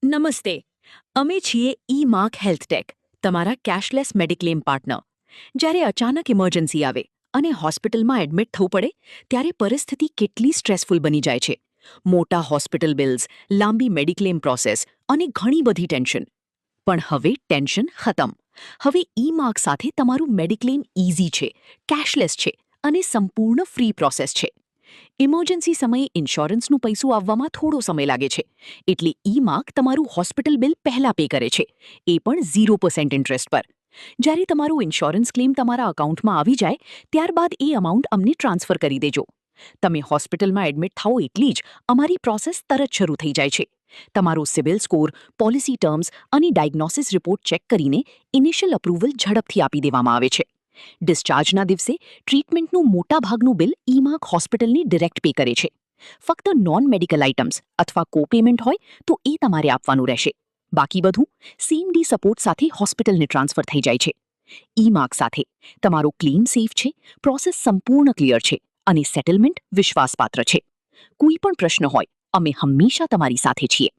નમસ્તે. અમે છીએ માર્ક હેલ્થટેક, તમારા કેશલેસ મેડિક્લેમ પાર્ટનર. જ્યારે અચાનક ઇમરજન્સી આવે અને હોસ્પિટલમાં એડમિટ થવું પડે ત્યારે પરિસ્થિતિ કેટલી સ્ટ્રેસફુલ બની જાય છે. મોટા હોસ્પિટલ બિલ્સ, લાંબી મેડિક્લેમ પ્રોસેસ અને ઘણી બધી ટેન્શન. પણ હવે ટેન્શન ખતમ. હવે માર્ક સાથે તમારું મેડિક્લેમ ઇઝી છે, કેશલેસ છે અને સંપૂર્ણ ફ્રી પ્રોસેસ છે. ઇમરજન્સી સમયે ઇન્સ્યોરન્સનું પૈસું આવવામાં થોડો સમય લાગે છે, એટલે માર્ક તમારું હોસ્પિટલ બિલ પહેલા પે કરે છે, એ પણ 0% ઇન્ટરેસ્ટ પર. જ્યારે તમારું ઇન્સ્યોરન્સ ક્લેમ તમારા અકાઉન્ટમાં આવી જાય ત્યારબાદ એ અમાઉન્ટ અમને ટ્રાન્સફર કરી દેજો. તમે હોસ્પિટલમાં એડમિટ થાઓ એટલી જ અમારી પ્રોસેસ તરત શરૂ થઈ જાય છે. તમારો સિબિલ સ્કોર, પોલિસી ટર્મ્સ અને ડાયગ્નોસિસ રિપોર્ટ ચેક કરીને ઇનિશિયલ અપ્રુવલ ઝડપથી આપી દેવામાં આવે છે. ડિસ્ચાર્જના દિવસે ટ્રીટમેન્ટનું મોટાભાગનું બિલ માર્ક હોસ્પિટલને ડિરેક્ટ પે કરે છે. ફક્ત નોન મેડિકલ આઇટમ્સ અથવા કોપેમેન્ટ હોય તો એ તમારે આપવાનું રહેશે. બાકી બધું સેમ ડે સપોર્ટ સાથે હોસ્પિટલને ટ્રાન્સફર થઈ જાય છે. માર્ક સાથે તમારો ક્લેમ સેફ છે, પ્રોસેસ સંપૂર્ણ ક્લિયર છે અને સેટલમેન્ટ વિશ્વાસપાત્ર છે. કોઈ પણ પ્રશ્ન હોય અમે હંમેશા તમારી સાથે છીએ.